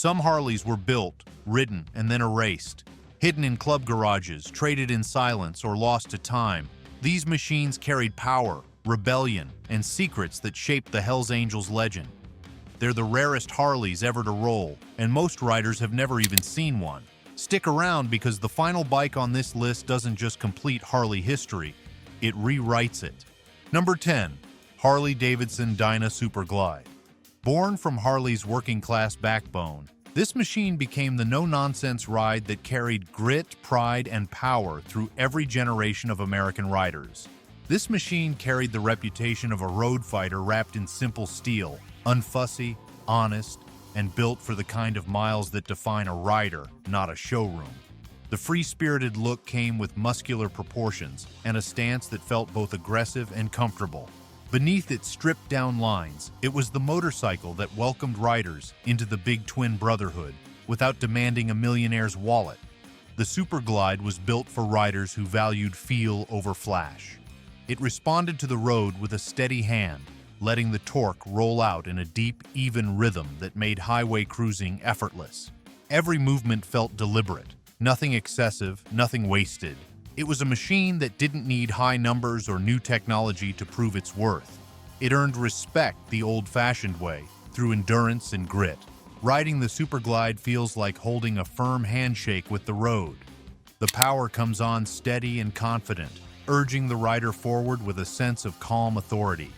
Some Harleys were built, ridden, and then erased. Hidden in club garages, traded in silence, or lost to time, these machines carried power, rebellion, and secrets that shaped the Hells Angels legend. They're the rarest Harleys ever to roll, and most riders have never even seen one. Stick around because the final bike on this list doesn't just complete Harley history, it rewrites it. Number 10. Harley-Davidson Dyna Super Glide. Born from Harley's working-class backbone, this machine became the no-nonsense ride that carried grit, pride, and power through every generation of American riders. This machine carried the reputation of a road fighter wrapped in simple steel, unfussy, honest, and built for the kind of miles that define a rider, not a showroom. The free-spirited look came with muscular proportions and a stance that felt both aggressive and comfortable. Beneath its stripped-down lines, it was the motorcycle that welcomed riders into the big twin brotherhood without demanding a millionaire's wallet. The Super Glide was built for riders who valued feel over flash. It responded to the road with a steady hand, letting the torque roll out in a deep, even rhythm that made highway cruising effortless. Every movement felt deliberate, nothing excessive, nothing wasted. It was a machine that didn't need high numbers or new technology to prove its worth. It earned respect the old-fashioned way, through endurance and grit. Riding the Super Glide feels like holding a firm handshake with the road. The power comes on steady and confident, urging the rider forward with a sense of calm authority.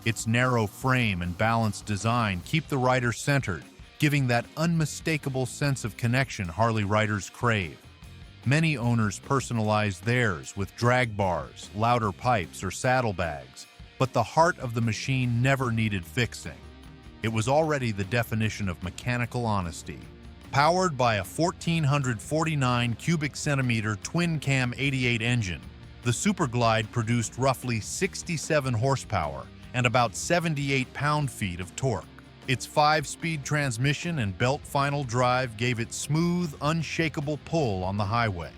Its narrow frame and balanced design keep the rider centered, giving that unmistakable sense of connection Harley riders crave. Many owners personalize theirs with drag bars, louder pipes, or saddlebags, but the heart of the machine never needed fixing. It was already the definition of mechanical honesty. Powered by a 1,449 cubic centimeter twin-cam 88 engine, the Super Glide produced roughly 67 horsepower and about 78 pound-feet of torque. Its 5-speed transmission and belt final drive gave it smooth, unshakable pull on the highway.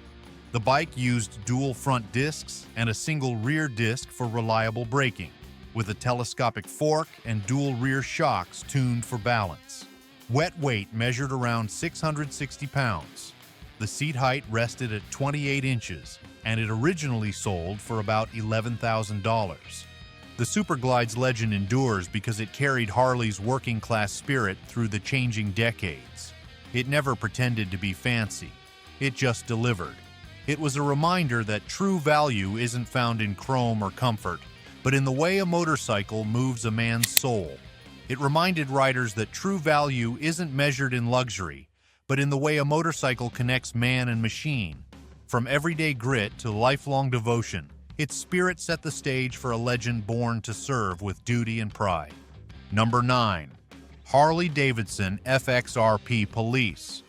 The bike used dual front discs and a single rear disc for reliable braking, with a telescopic fork and dual rear shocks tuned for balance. Wet weight measured around 660 pounds. The seat height rested at 28 inches, and it originally sold for about $11,000. The Super Glide's legend endures because it carried Harley's working-class spirit through the changing decades. It never pretended to be fancy. It just delivered. It was a reminder that true value isn't found in chrome or comfort, but in the way a motorcycle moves a man's soul. It reminded riders that true value isn't measured in luxury, but in the way a motorcycle connects man and machine. From everyday grit to lifelong devotion, its spirit set the stage for a legend born to serve with duty and pride. Number 9. Harley-Davidson FXRP Police.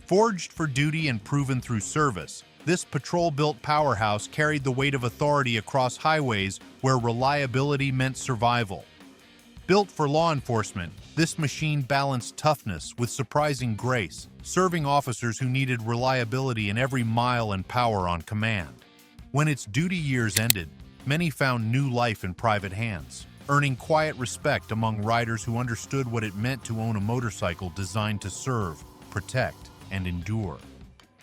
Forged for duty and proven through service, this patrol-built powerhouse carried the weight of authority across highways where reliability meant survival. Built for law enforcement, this machine balanced toughness with surprising grace, serving officers who needed reliability in every mile and power on command. When its duty years ended, many found new life in private hands, earning quiet respect among riders who understood what it meant to own a motorcycle designed to serve, protect, and endure.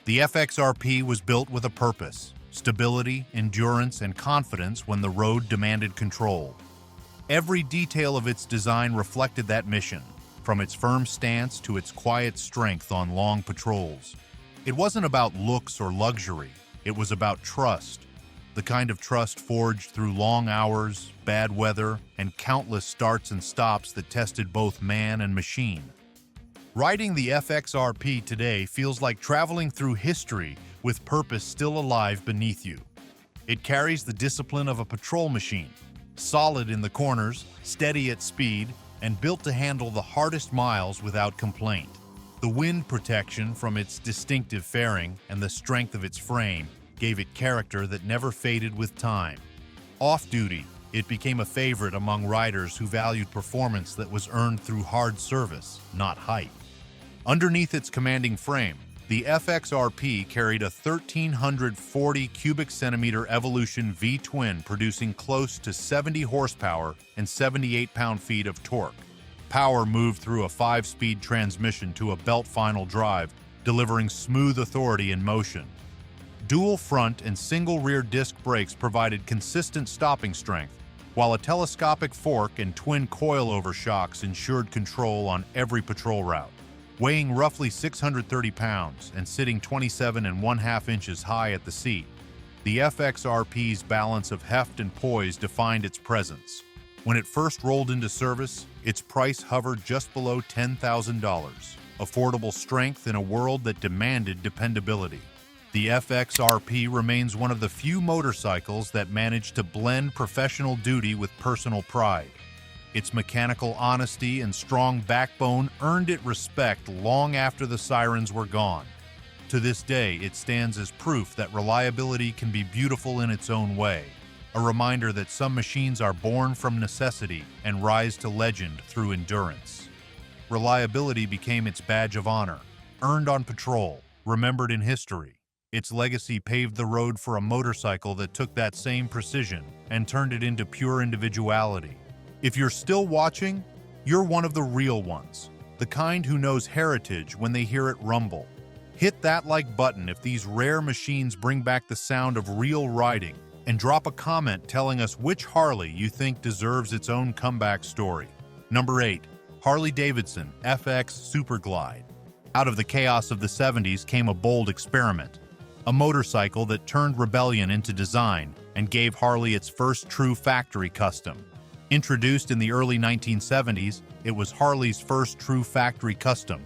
The FXRP was built with a purpose: stability, endurance, and confidence when the road demanded control. Every detail of its design reflected that mission, from its firm stance to its quiet strength on long patrols. It wasn't about looks or luxury. It was about trust, the kind of trust forged through long hours, bad weather, and countless starts and stops that tested both man and machine. Riding the FXRP today feels like traveling through history with purpose still alive beneath you. It carries the discipline of a patrol machine, solid in the corners, steady at speed, and built to handle the hardest miles without complaint. The wind protection from its distinctive fairing and the strength of its frame gave it character that never faded with time. Off-duty, it became a favorite among riders who valued performance that was earned through hard service, not hype. Underneath its commanding frame, the FXRP carried a 1,340 cubic centimeter Evolution V-twin producing close to 70 horsepower and 78 pound-feet of torque. Power moved through a 5-speed transmission to a belt final drive, delivering smooth authority in motion. Dual front and single rear disc brakes provided consistent stopping strength, while a telescopic fork and twin coilover shocks ensured control on every patrol route. Weighing roughly 630 pounds and sitting 27½ inches high at the seat, the FXRP's balance of heft and poise defined its presence. When it first rolled into service, its price hovered just below $10,000, affordable strength in a world that demanded dependability. The FXRP remains one of the few motorcycles that managed to blend professional duty with personal pride. Its mechanical honesty and strong backbone earned it respect long after the sirens were gone. To this day, it stands as proof that reliability can be beautiful in its own way, a reminder that some machines are born from necessity and rise to legend through endurance. Reliability became its badge of honor, earned on patrol, remembered in history. Its legacy paved the road for a motorcycle that took that same precision and turned it into pure individuality. If you're still watching, you're one of the real ones, the kind who knows heritage when they hear it rumble. Hit that like button if these rare machines bring back the sound of real riding, and drop a comment telling us which Harley you think deserves its own comeback story. Number 8. Harley-Davidson FX Super Glide. Out of the chaos of the 70s came a bold experiment, a motorcycle that turned rebellion into design and gave Harley its first true factory custom. Introduced in the early 1970s, it was Harley's first true factory custom,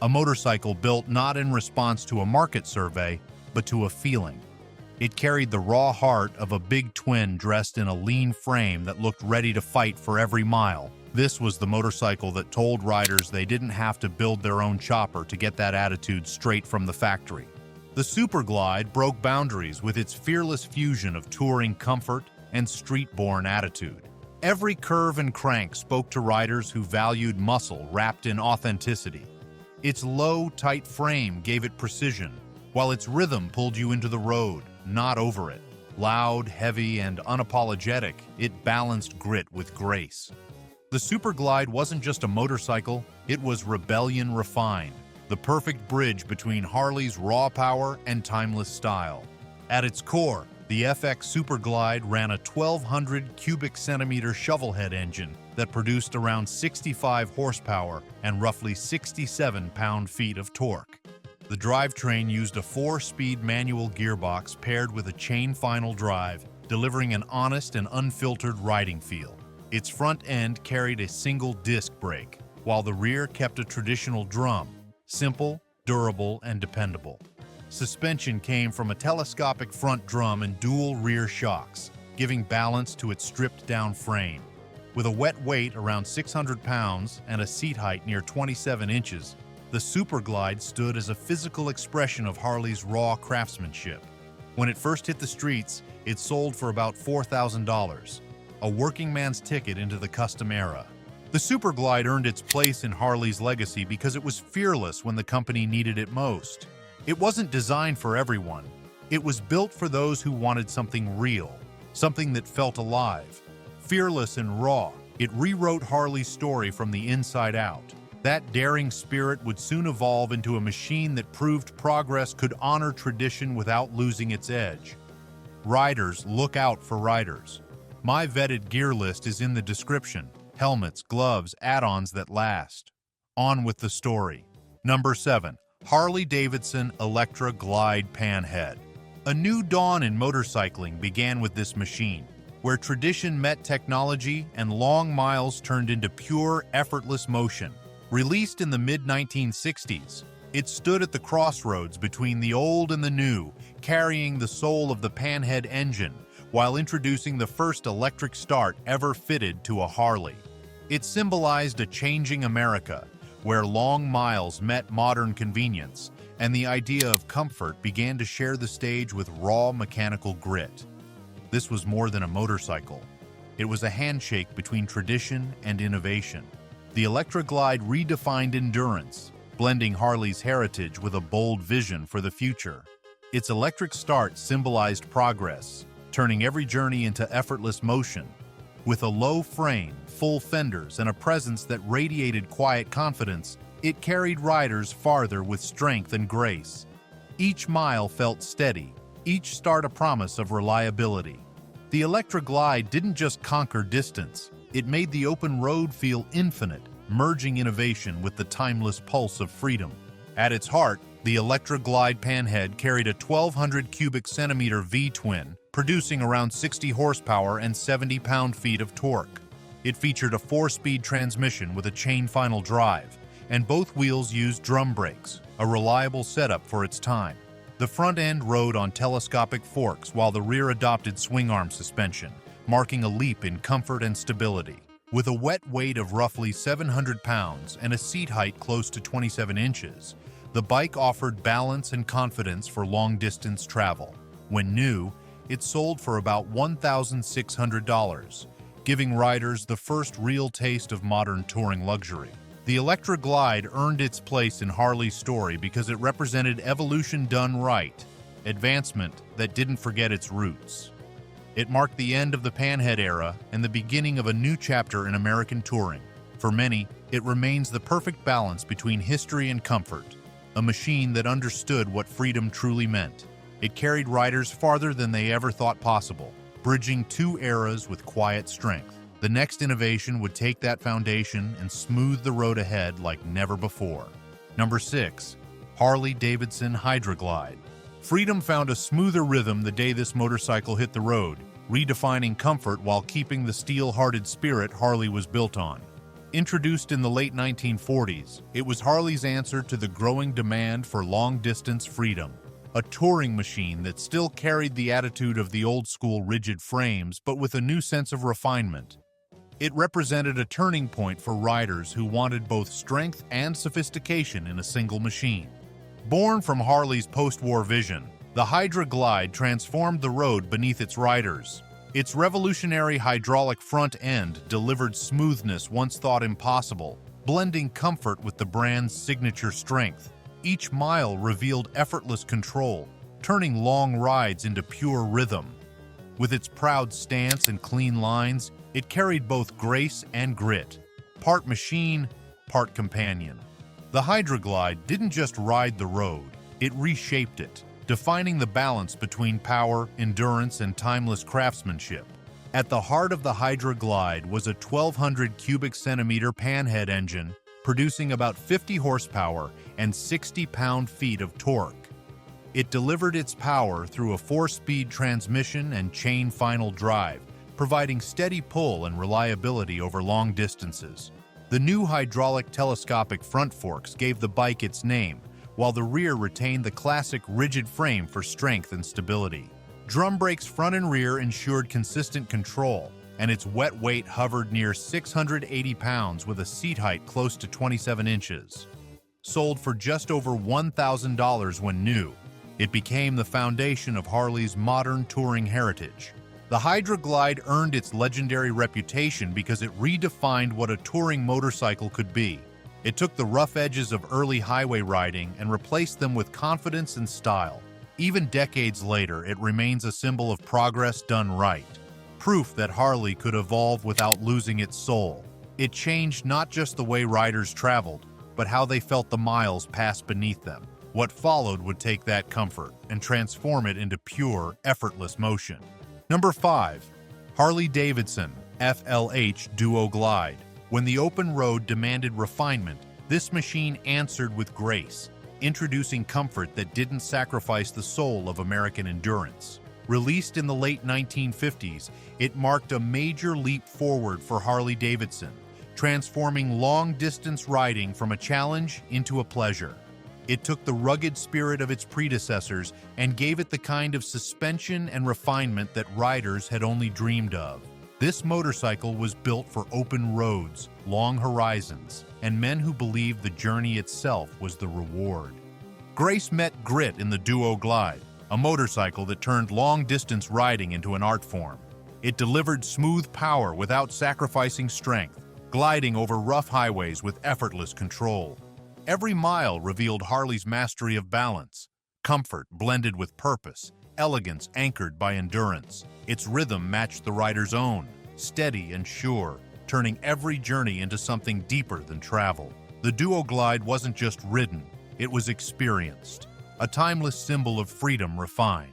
a motorcycle built not in response to a market survey, but to a feeling. It carried the raw heart of a big twin dressed in a lean frame that looked ready to fight for every mile. This was the motorcycle that told riders they didn't have to build their own chopper to get that attitude straight from the factory. The Super Glide broke boundaries with its fearless fusion of touring comfort and street-born attitude. Every curve and crank spoke to riders who valued muscle wrapped in authenticity. Its low, tight frame gave it precision, while its rhythm pulled you into the road, not over it. Loud, heavy, and unapologetic, it balanced grit with grace. The Super Glide wasn't just a motorcycle, it was rebellion refined, the perfect bridge between Harley's raw power and timeless style. At its core, the FX Super Glide ran a 1,200 cubic centimeter shovelhead engine that produced around 65 horsepower and roughly 67 pound-feet of torque. The drivetrain used a 4-speed manual gearbox paired with a chain final drive, delivering an honest and unfiltered riding feel. Its front end carried a single disc brake, while the rear kept a traditional drum, simple, durable, and dependable. Suspension came from a telescopic front drum and dual rear shocks, giving balance to its stripped-down frame. With a wet weight around 600 pounds and a seat height near 27 inches, the Super Glide stood as a physical expression of Harley's raw craftsmanship. When it first hit the streets, it sold for about $4,000, a working man's ticket into the custom era. The Super Glide earned its place in Harley's legacy because it was fearless when the company needed it most. It wasn't designed for everyone. It was built for those who wanted something real, something that felt alive. Fearless and raw, it rewrote Harley's story from the inside out. That daring spirit would soon evolve into a machine that proved progress could honor tradition without losing its edge. Riders, look out for riders. My vetted gear list is in the description. Helmets, gloves, add-ons that last. On with the story. Number 7. Harley-Davidson Electra Glide Panhead. A new dawn in motorcycling began with this machine, where tradition met technology and long miles turned into pure, effortless motion. Released in the mid-1960s, it stood at the crossroads between the old and the new, carrying the soul of the Panhead engine, while introducing the first electric start ever fitted to a Harley. It symbolized a changing America, where long miles met modern convenience, and the idea of comfort began to share the stage with raw mechanical grit. This was more than a motorcycle. It was a handshake between tradition and innovation. The Electra Glide redefined endurance, blending Harley's heritage with a bold vision for the future. Its electric start symbolized progress, turning every journey into effortless motion. With a low frame, full fenders, and a presence that radiated quiet confidence, it carried riders farther with strength and grace. Each mile felt steady, each start a promise of reliability. The Electra Glide didn't just conquer distance, it made the open road feel infinite, merging innovation with the timeless pulse of freedom. At its heart, the Electra Glide panhead carried a 1,200 cubic centimeter V-twin, producing around 60 horsepower and 70 pound-feet of torque. It featured a 4-speed transmission with a chain-final drive, and both wheels used drum brakes, a reliable setup for its time. The front end rode on telescopic forks while the rear adopted swing-arm suspension, marking a leap in comfort and stability. With a wet weight of roughly 700 pounds and a seat height close to 27 inches, the bike offered balance and confidence for long-distance travel. When new, it sold for about $1,600, giving riders the first real taste of modern touring luxury. The Electra Glide earned its place in Harley's story because it represented evolution done right, advancement that didn't forget its roots. It marked the end of the panhead era and the beginning of a new chapter in American touring. For many, it remains the perfect balance between history and comfort, a machine that understood what freedom truly meant. It carried riders farther than they ever thought possible, bridging two eras with quiet strength. The next innovation would take that foundation and smooth the road ahead like never before. Number 6. Harley-Davidson Hydroglide. Freedom found a smoother rhythm the day this motorcycle hit the road, redefining comfort while keeping the steel-hearted spirit Harley was built on. Introduced in the late 1940s, it was Harley's answer to the growing demand for long-distance freedom. A touring machine that still carried the attitude of the old-school rigid frames, but with a new sense of refinement. It represented a turning point for riders who wanted both strength and sophistication in a single machine. Born from Harley's post-war vision, the Hydra Glide transformed the road beneath its riders. Its revolutionary hydraulic front end delivered smoothness once thought impossible, blending comfort with the brand's signature strength. Each mile revealed effortless control, turning long rides into pure rhythm. With its proud stance and clean lines, it carried both grace and grit, part machine, part companion. The Hydroglide didn't just ride the road, it reshaped it, defining the balance between power, endurance, and timeless craftsmanship. At the heart of the Hydroglide was a 1,200 cubic centimeter panhead engine, producing about 50 horsepower and 60 pound-feet of torque. It delivered its power through a 4-speed transmission and chain-final drive, providing steady pull and reliability over long distances. The new hydraulic telescopic front forks gave the bike its name, while the rear retained the classic rigid frame for strength and stability. Drum brakes front and rear ensured consistent control, and its wet weight hovered near 680 pounds with a seat height close to 27 inches. Sold for just over $1,000 when new, it became the foundation of Harley's modern touring heritage. The Hydroglide earned its legendary reputation because it redefined what a touring motorcycle could be. It took the rough edges of early highway riding and replaced them with confidence and style. Even decades later, it remains a symbol of progress done right. Proof that Harley could evolve without losing its soul. It changed not just the way riders traveled, but how they felt the miles pass beneath them. What followed would take that comfort and transform it into pure, effortless motion. Number 5. Harley-Davidson FLH Duo Glide. When the open road demanded refinement, this machine answered with grace, introducing comfort that didn't sacrifice the soul of American endurance. Released in the late 1950s, it marked a major leap forward for Harley-Davidson, transforming long-distance riding from a challenge into a pleasure. It took the rugged spirit of its predecessors and gave it the kind of suspension and refinement that riders had only dreamed of. This motorcycle was built for open roads, long horizons, and men who believed the journey itself was the reward. Grace met grit in the Duo Glide, a motorcycle that turned long-distance riding into an art form. It delivered smooth power without sacrificing strength, gliding over rough highways with effortless control. Every mile revealed Harley's mastery of balance, comfort blended with purpose, elegance anchored by endurance. Its rhythm matched the rider's own, steady and sure, turning every journey into something deeper than travel. The Duo Glide wasn't just ridden, it was experienced, a timeless symbol of freedom refined.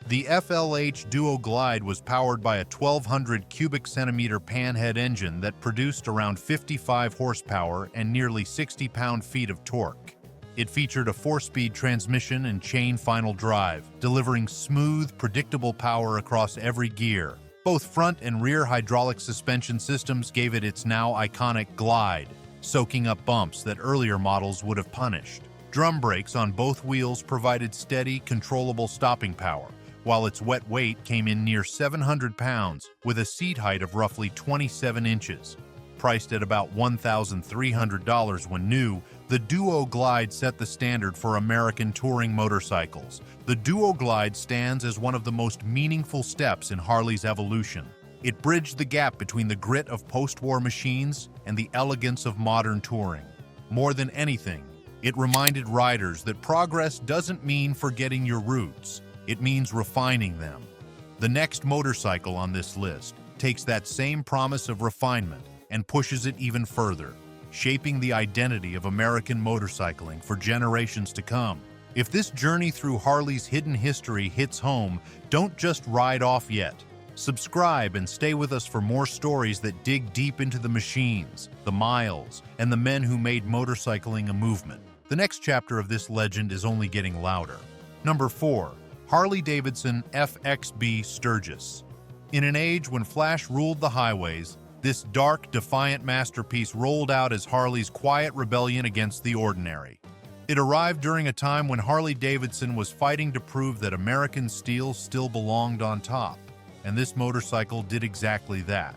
The FLH Duo Glide was powered by a 1,200 cubic centimeter panhead engine that produced around 55 horsepower and nearly 60 pound-feet of torque. It featured a 4-speed transmission and chain final drive, delivering smooth, predictable power across every gear. Both front and rear hydraulic suspension systems gave it its now iconic glide, soaking up bumps that earlier models would have punished. Drum brakes on both wheels provided steady, controllable stopping power, while its wet weight came in near 700 pounds with a seat height of roughly 27 inches. Priced at about $1,300 when new, the Duo Glide set the standard for American touring motorcycles. The Duo Glide stands as one of the most meaningful steps in Harley's evolution. It bridged the gap between the grit of post-war machines and the elegance of modern touring. More than anything, it reminded riders that progress doesn't mean forgetting your roots. It means refining them. The next motorcycle on this list takes that same promise of refinement and pushes it even further, shaping the identity of American motorcycling for generations to come. If this journey through Harley's hidden history hits home, don't just ride off yet. Subscribe and stay with us for more stories that dig deep into the machines, the miles, and the men who made motorcycling a movement. The next chapter of this legend is only getting louder. Number 4. Harley-Davidson FXB Sturgis. In an age when Flash ruled the highways, this dark, defiant masterpiece rolled out as Harley's quiet rebellion against the ordinary. It arrived during a time when Harley-Davidson was fighting to prove that American steel still belonged on top, and this motorcycle did exactly that.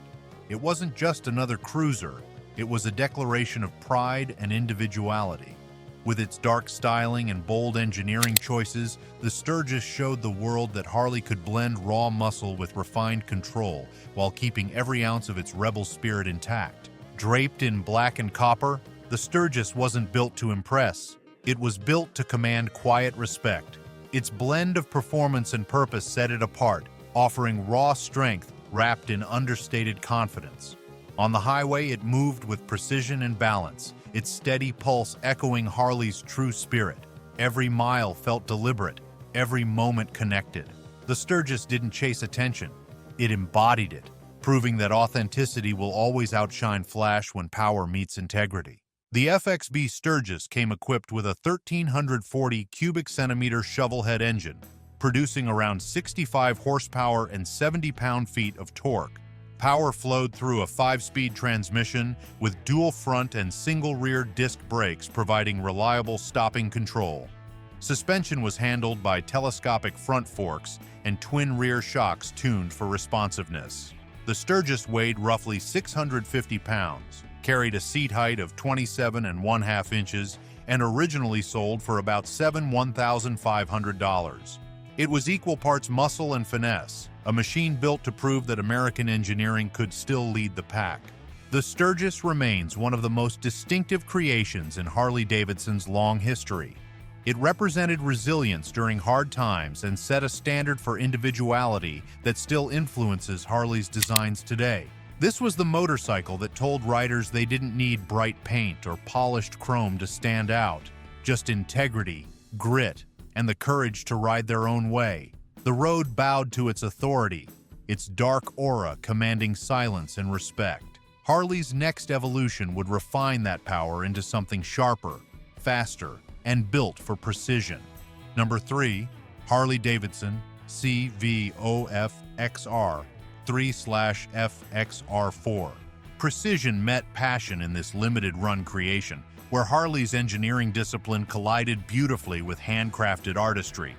It wasn't just another cruiser, it was a declaration of pride and individuality. With its dark styling and bold engineering choices, the Sturgis showed the world that Harley could blend raw muscle with refined control while keeping every ounce of its rebel spirit intact. Draped in black and copper, the Sturgis wasn't built to impress. It was built to command quiet respect. Its blend of performance and purpose set it apart, offering raw strength wrapped in understated confidence. On the highway, it moved with precision and balance, its steady pulse echoing Harley's true spirit. Every mile felt deliberate, every moment connected. The Sturgis didn't chase attention, it embodied it, proving that authenticity will always outshine flash when power meets integrity. The FXB Sturgis came equipped with a 1,340 cubic centimeter shovelhead engine, producing around 65 horsepower and 70 pound-feet of torque. Power flowed through a 5-speed transmission with dual front and single rear disc brakes providing reliable stopping control. Suspension was handled by telescopic front forks and twin rear shocks tuned for responsiveness. The Sturgis weighed roughly 650 pounds, carried a seat height of 27.5 inches, and originally sold for about $1,500. It was equal parts muscle and finesse, a machine built to prove that American engineering could still lead the pack. The Sturgis remains one of the most distinctive creations in Harley-Davidson's long history. It represented resilience during hard times and set a standard for individuality that still influences Harley's designs today. This was the motorcycle that told riders they didn't need bright paint or polished chrome to stand out, just integrity, grit, and the courage to ride their own way. The road bowed to its authority, its dark aura commanding silence and respect. Harley's next evolution would refine that power into something sharper, faster, and built for precision. Number 3, Harley-Davidson CVOF-XR 3/FXR4. Precision met passion in this limited-run creation, where Harley's engineering discipline collided beautifully with handcrafted artistry.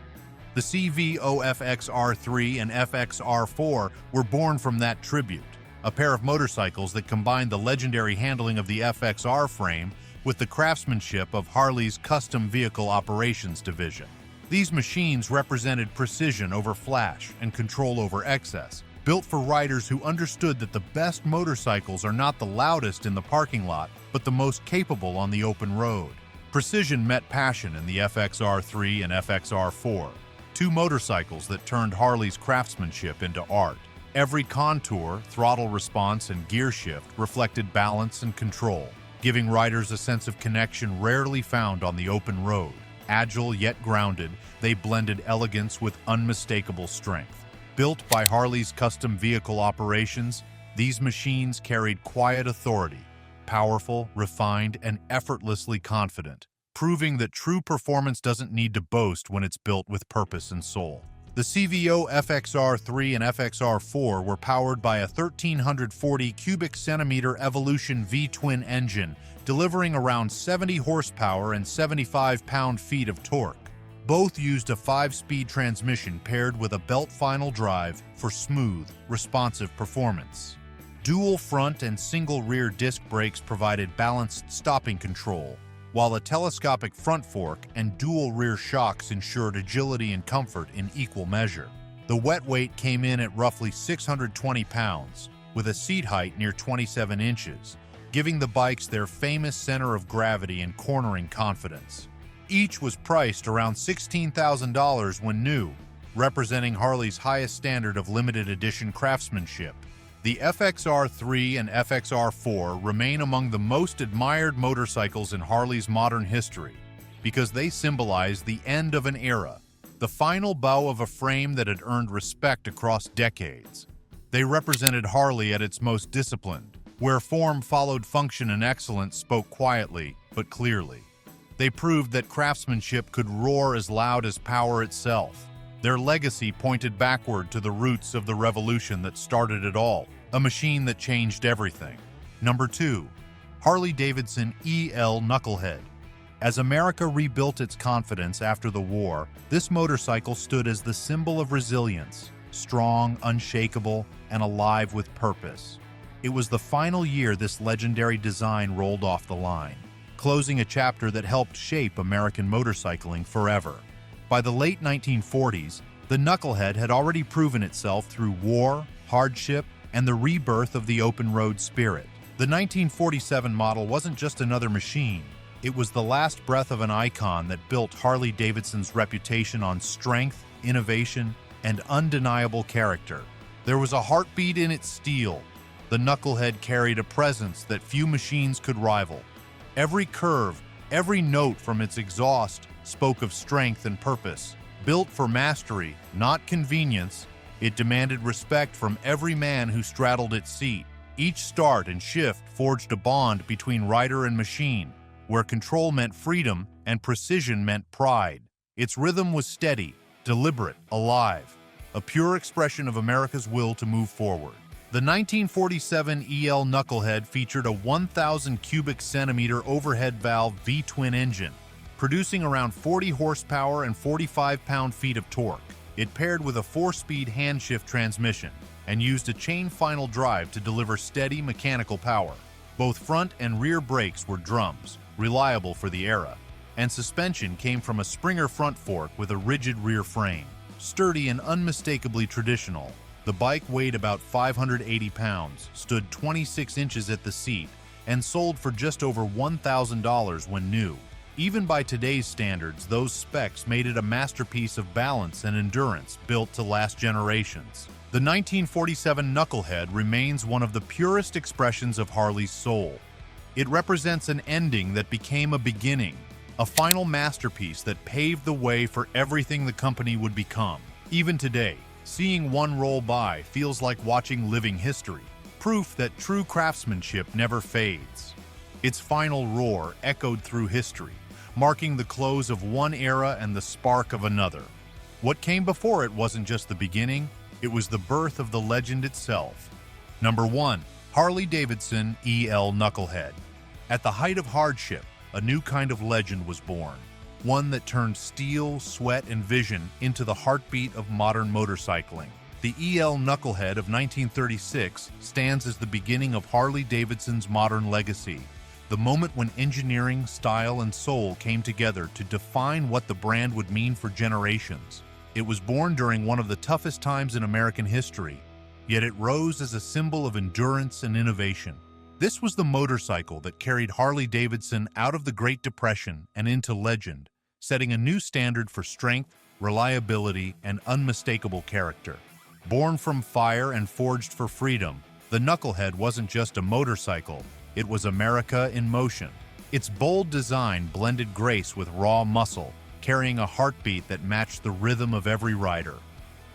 The CVOF-XR3 and FXR4 were born from that tribute, a pair of motorcycles that combined the legendary handling of the FXR frame with the craftsmanship of Harley's Custom Vehicle Operations Division. These machines represented precision over flash and control over excess, built for riders who understood that the best motorcycles are not the loudest in the parking lot, but the most capable on the open road. Precision met passion in the FXR3 and FXR4, two motorcycles that turned Harley's craftsmanship into art. Every contour, throttle response, and gear shift reflected balance and control, giving riders a sense of connection rarely found on the open road. Agile yet grounded, they blended elegance with unmistakable strength. Built by Harley's custom vehicle operations, these machines carried quiet authority, powerful, refined, and effortlessly confident, proving that true performance doesn't need to boast when it's built with purpose and soul. The CVO FXR3 and FXR4 were powered by a 1,340 cubic centimeter Evolution V-twin engine, delivering around 70 horsepower and 75 pound-feet of torque. Both used a 5-speed transmission paired with a belt final drive for smooth, responsive performance. Dual front and single rear disc brakes provided balanced stopping control, while a telescopic front fork and dual rear shocks ensured agility and comfort in equal measure. The wet weight came in at roughly 620 pounds, with a seat height near 27 inches, giving the bikes their famous center of gravity and cornering confidence. Each was priced around $16,000 when new, representing Harley's highest standard of limited edition craftsmanship. The FXR3 and FXR4 remain among the most admired motorcycles in Harley's modern history because they symbolize the end of an era, the final bow of a frame that had earned respect across decades. They represented Harley at its most disciplined, where form followed function and excellence spoke quietly but clearly. They proved that craftsmanship could roar as loud as power itself. Their legacy pointed backward to the roots of the revolution that started it all, a machine that changed everything. Number 2. Harley-Davidson EL Knucklehead. As America rebuilt its confidence after the war, this motorcycle stood as the symbol of resilience, strong, unshakable, and alive with purpose. It was the final year this legendary design rolled off the line, closing a chapter that helped shape American motorcycling forever. By the late 1940s, the Knucklehead had already proven itself through war, hardship, and the rebirth of the open road spirit. The 1947 model wasn't just another machine. It was the last breath of an icon that built Harley-Davidson's reputation on strength, innovation, and undeniable character. There was a heartbeat in its steel. The Knucklehead carried a presence that few machines could rival. Every curve, every note from its exhaust spoke of strength and purpose. Built for mastery, not convenience, it demanded respect from every man who straddled its seat. Each start and shift forged a bond between rider and machine, where control meant freedom and precision meant pride. Its rhythm was steady, deliberate, alive, a pure expression of America's will to move forward. The 1947 EL Knucklehead featured a 1,000 cubic centimeter overhead valve V-twin engine, producing around 40 horsepower and 45 pound-feet of torque. It paired with a 4-speed hand-shift transmission and used a chain final drive to deliver steady mechanical power. Both front and rear brakes were drums, reliable for the era, and suspension came from a Springer front fork with a rigid rear frame. Sturdy and unmistakably traditional, the bike weighed about 580 pounds, stood 26 inches at the seat, and sold for just over $1,000 when new. Even by today's standards, those specs made it a masterpiece of balance and endurance built to last generations. The 1947 Knucklehead remains one of the purest expressions of Harley's soul. It represents an ending that became a beginning, a final masterpiece that paved the way for everything the company would become. Even today, seeing one roll by feels like watching living history, proof that true craftsmanship never fades. Its final roar echoed through history, marking the close of one era and the spark of another. What came before it wasn't just the beginning, it was the birth of the legend itself. Number 1. Harley-Davidson EL Knucklehead. At the height of hardship, a new kind of legend was born, one that turned steel, sweat, and vision into the heartbeat of modern motorcycling. The EL Knucklehead of 1936 stands as the beginning of Harley-Davidson's modern legacy, the moment when engineering, style, and soul came together to define what the brand would mean for generations. It was born during one of the toughest times in American history, yet it rose as a symbol of endurance and innovation. This was the motorcycle that carried Harley-Davidson out of the Great Depression and into legend, setting a new standard for strength, reliability, and unmistakable character. Born from fire and forged for freedom, the Knucklehead wasn't just a motorcycle, it was America in motion. Its bold design blended grace with raw muscle, carrying a heartbeat that matched the rhythm of every rider.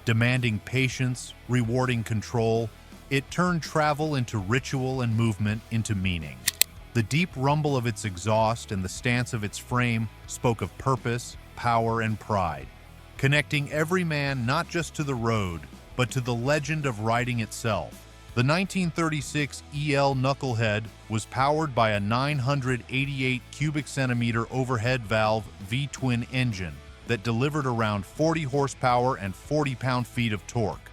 Demanding patience, rewarding control, it turned travel into ritual and movement into meaning. The deep rumble of its exhaust and the stance of its frame spoke of purpose, power, and pride, connecting every man not just to the road, but to the legend of riding itself. The 1936 EL Knucklehead was powered by a 988 cubic centimeter overhead valve V-twin engine that delivered around 40 horsepower and 40 pound-feet of torque,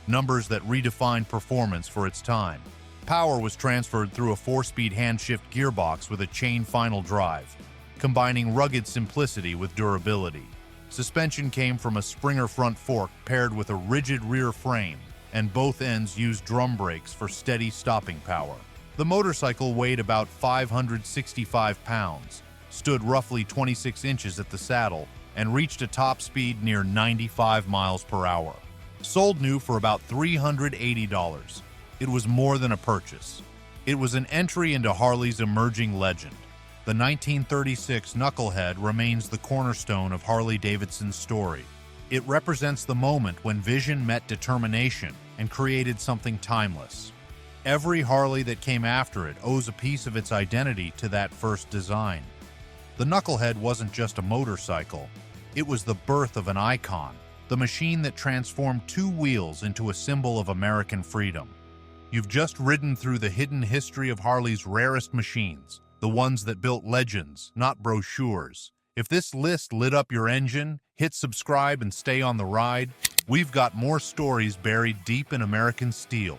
numbers that redefined performance for its time. Power was transferred through a 4-speed hand-shift gearbox with a chain final drive, combining rugged simplicity with durability. Suspension came from a Springer front fork paired with a rigid rear frame, and both ends used drum brakes for steady stopping power. The motorcycle weighed about 565 pounds, stood roughly 26 inches at the saddle, and reached a top speed near 95 miles per hour. Sold new for about $380, it was more than a purchase. It was an entry into Harley's emerging legend. The 1936 Knucklehead remains the cornerstone of Harley-Davidson's story. It represents the moment when vision met determination and created something timeless. Every Harley that came after it owes a piece of its identity to that first design. The Knucklehead wasn't just a motorcycle, it was the birth of an icon, the machine that transformed two wheels into a symbol of American freedom. You've just ridden through the hidden history of Harley's rarest machines, the ones that built legends, not brochures. If this list lit up your engine, hit subscribe and stay on the ride. We've got more stories buried deep in American steel.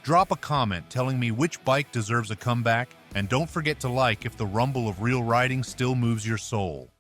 Drop a comment telling me which bike deserves a comeback, and don't forget to like if the rumble of real riding still moves your soul.